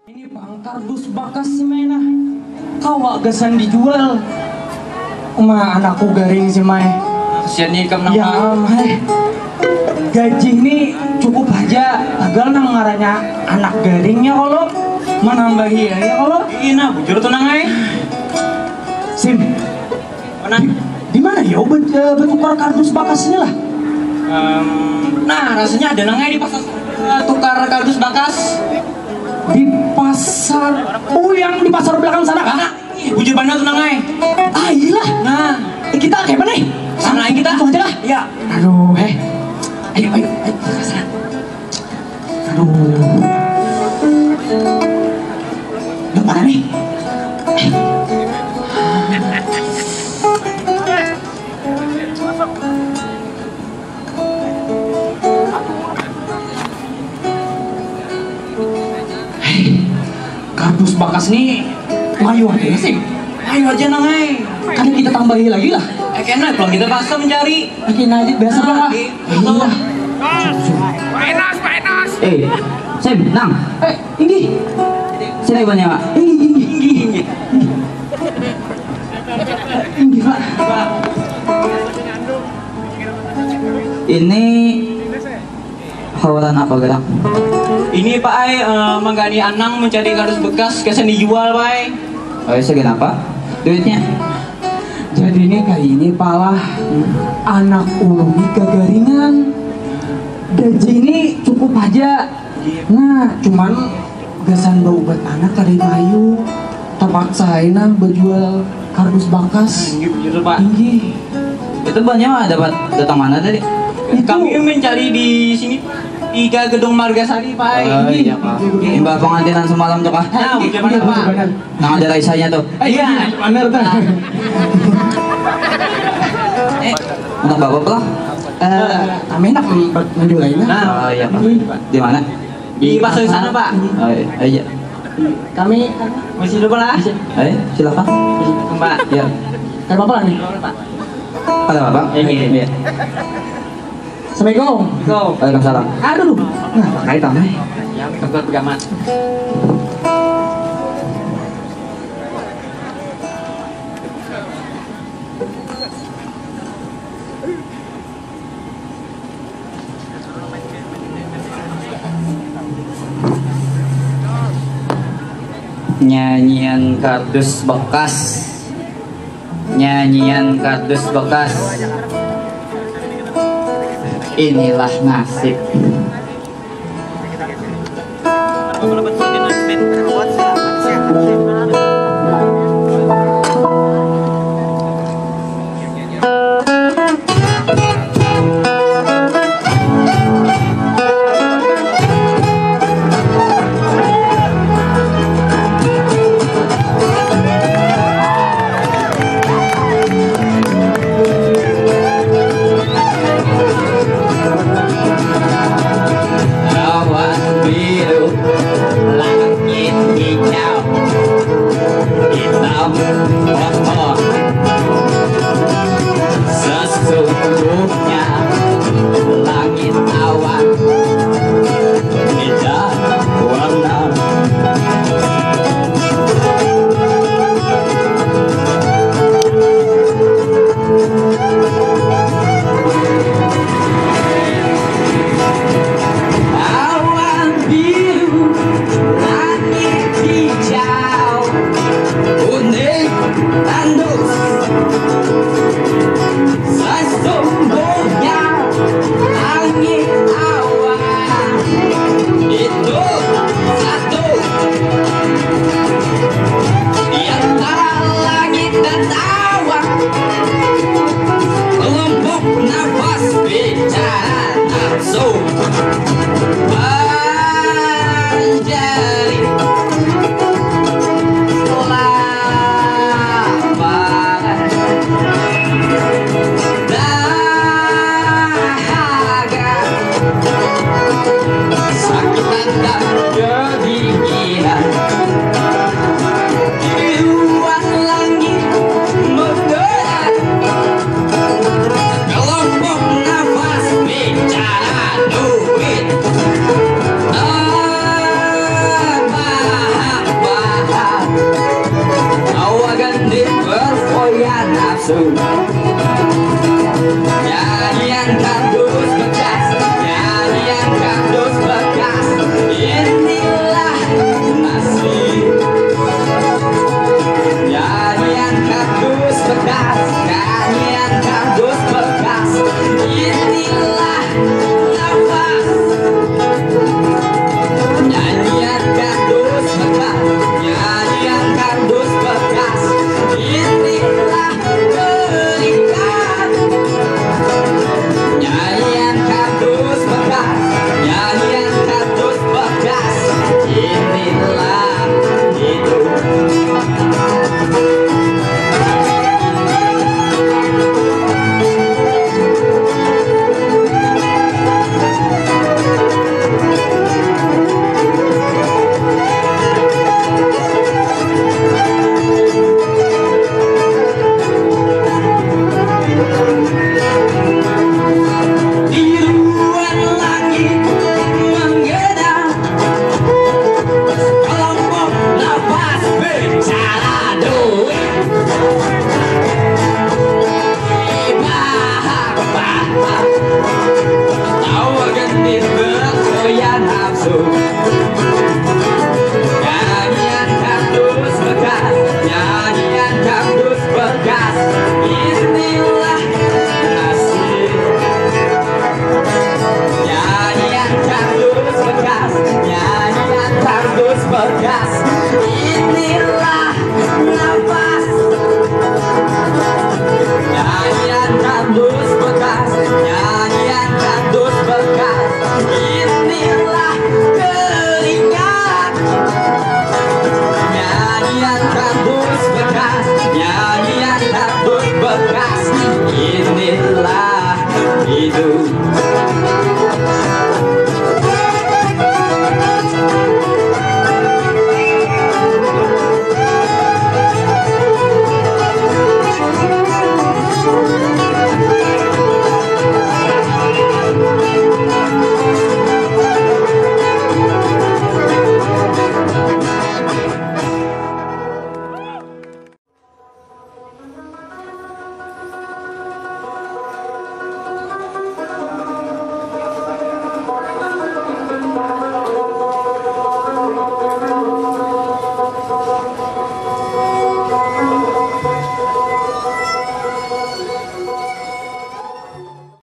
Ini Bang kardus bakas si Maena. Kau gasan dijual. Ma anakku garing si Mai. Kesiannya kamu Ya Mai. Gaji ini cukup aja. Agal nang ngaranya anak garingnya kalau menambahi ya kalau. Ina bujur tenang ay. Sim. Mana? Di mana ya bertukar kardus bakasnya lah? Nah rasanya ada nangai di pasar tukar kardus bakas. Di pasar. Oh yang di pasar belakang sana kak? Bujur bandar tuh nangai. Ah iya. Nah Kita kayak mana nih? sana kita. Langsung aja lah. Ya. Aduh, ayo, ke sana. Aduh. Lu mana nih? Kardus bakas nih, mayu aja sih. Ayo aja nangai. Kan kita tambahin lagi lah. Kena pulang kita paksa mencari. Oke, nanti biasa bang lah. Iya. Sim, Nang, Ini, sini banyak Pak. ini, pak. Ini hawalan apa gerak? Ini Pak Ai menggani Anang mencari kardus bekas kesan dijual Pak Ai. Oh, segan apa? Duitnya? Jadi ini kali ini palah anak ulumi kagaringan. Gaji ini cukup aja. Nah, cuman gasan bau buat anak tadi mayu. Terpaksain berjual kardus bakas. Gitu Pak. Tinggi. Itu banyak dapat datang mana tadi? Kami mencari di sini di gedung Margasari Pak Ai. Oh iya Pak. Imbal pengantinan semalam tuh Kak. Nah, bagaimana Pak? Nang ada raisanya tuh. Iya. Bener tuh. Untuk bapak lah. Kami enak menjualnya. Oh iya Pak. Di mana? Di pasar sana Pak. Oh iya. Kami Masih lupa lah. Ayo, silakan. Mbak. Ya. kayak bapak lah nih. Ada Bapak? Iya. Assalamualaikum. Go. Waalaikumsalam. Aduh. Nah, Pakai tambah. Ya, tempat pegangan. Nyanyian kardus bekas. Nyanyian kardus bekas. Inilah nasib. Awan biru, langit hijau. nafsu. Nyanyian kardus bekas, nyanyian kardus bekas, inilah nasib. Nyanyian kardus bekas, nyanyian kardus bekas, inilah nafas. Nyanyian kardus bekas, nyanyian kardus bekas, inilah terikat. Nyanyian kardus bekas, nyanyian kardus bekas, inilah hidup. Biruan langit menggedang, kelompok nafas bicara duit. Bahak-bahak tawa gendis bergoyang nafsu. Nyanyian kardus bekas, nyanyian kardus bekas, inilah nasib. Nyanyian kardus bekas, nyanyian kardus bekas, inilah nafas. Nyanyian kardus bekas, nyanyian kardus bekas, inilah keringat. Nyanyian kardus bekas, nyanyian kardus bekas, inilah hidup.